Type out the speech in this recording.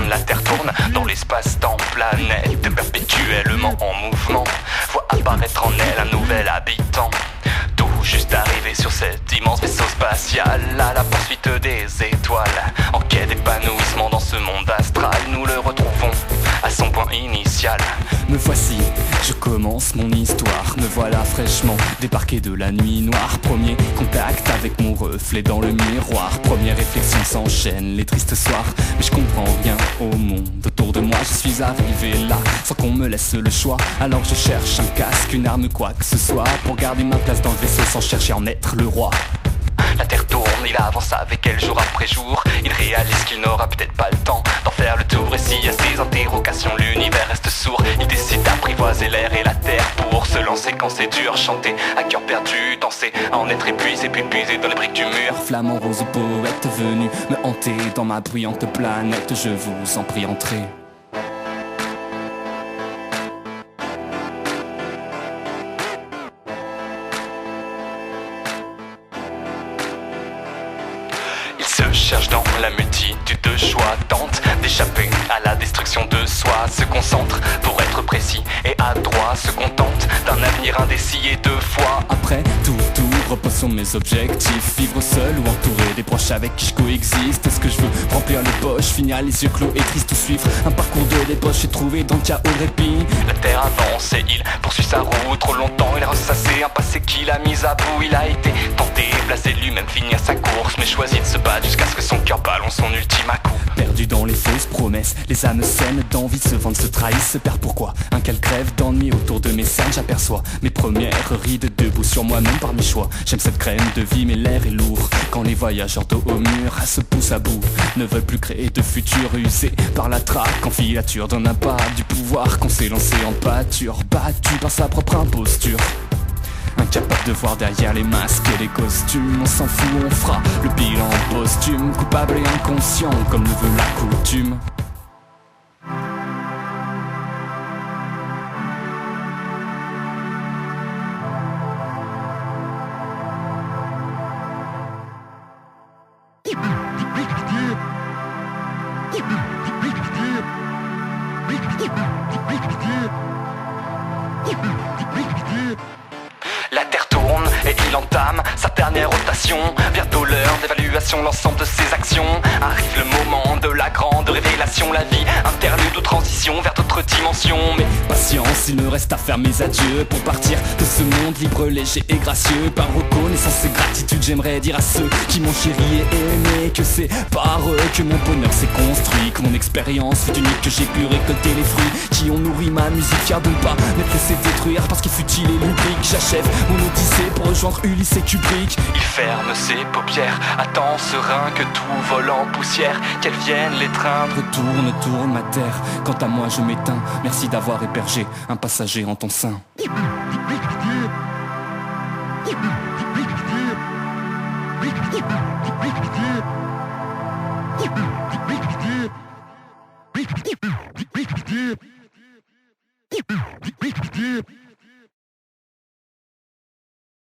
la Terre tourne dans l'espace-temps, planète perpétuellement en mouvement. Voit apparaître en elle un nouvel habitant, tout juste arrivé sur cet immense vaisseau spatial, à la poursuite des étoiles, en quête d'épanouissement dans ce monde astral. Nous le retrouvons à son point initial. Me voici, je commence mon histoire. Me voilà fraîchement débarqué de la nuit noire. Premier contact avec mon reflet dans le miroir. Première réflexion, s'enchaînent les tristes soirs. Mais je comprends rien au monde autour de moi. Je suis arrivé là sans qu'on me laisse le choix. Alors je cherche un casque, une arme, quoi que ce soit, pour garder ma place dans le vaisseau sans chercher à en être le roi. La Terre tourne, il avance avec elle jour après jour. Il réalise qu'il n'aura peut-être pas le temps d'en faire le tour. Et s'il y a ces interrogations, l'univers reste sourd. Il décide d'apprivoiser l'air et la terre pour se lancer quand c'est dur. Chanter à cœur perdu, danser, à en être épuisé, puis puiser dans les briques du mur. Flamant rose poète venu me hanter dans ma bruyante planète. Je vous en prie, entrez. Se cherche dans la multitude de choix, tente d'échapper à la destruction de soi, se concentre pour être précis et adroit, se contente d'un avenir indécis et de foi. Après tout repose sur mes objectifs, vivre seul ou entouré des proches avec qui je coexiste. Est-ce que je veux remplir les poches, finir les yeux clos et triste, ou suivre un parcours de débauche et trouver dans le chaos le répit? La terre avance et il poursuit sa route. Trop longtemps il a ressassé un passé qu'il a mis à bout. Il a été tenté, blasé lui-même, finir sa course, mais choisit de se battre jusqu'à ce que son cœur ballonne son ultime à coup. Perdu dans les fausses promesses, les âmes saines d'envie se vendent, se trahissent, se perdent. Pourquoi? Un quel crève d'ennui autour de mes scènes. J'aperçois mes premières rides debout sur moi-même par mes choix. J'aime cette crème de vie mais l'air est lourd. Quand les voyageurs dos au mur se poussent à bout, ne veulent plus créer de futur usé par la traque en filature d'un impact du pouvoir qu'on s'est lancé en pâture, battu par sa propre imposture. Incapable de voir derrière les masques et les costumes, on s'en fout, on fera le bilan posthume, coupable et inconscient comme le veut la coutume. La Terre tourne et il entame sa dernière rotation. Bientôt l'heure d'évaluation, l'ensemble de ses actions. Arrive le moment de la grande révélation. La vie, interlude ou transition vers d'autres dimensions. Mais patience, il me reste à faire mes adieux pour partir de ce monde libre, léger et gracieux. Par reconnaissance et gratitude, j'aimerais dire à ceux qui m'ont chéri et aimé que c'est par eux que mon bonheur s'est construit, que mon expérience fut unique, que j'ai pu récolter les fruits qui ont nourri ma musique. Fier de ne pas m'être laissé détruire parce qu'il futile et lubrique. J'achève mon odyssée pour rejoindre Ulysse et Kubrick. il ferme ses paupières, attend serein que tout vole en poussière, qu'elles viennent l'étreindre. Tourne ma terre, quant à moi je m'éteins. Merci d'avoir hébergé un passager en ton sein. Yeah.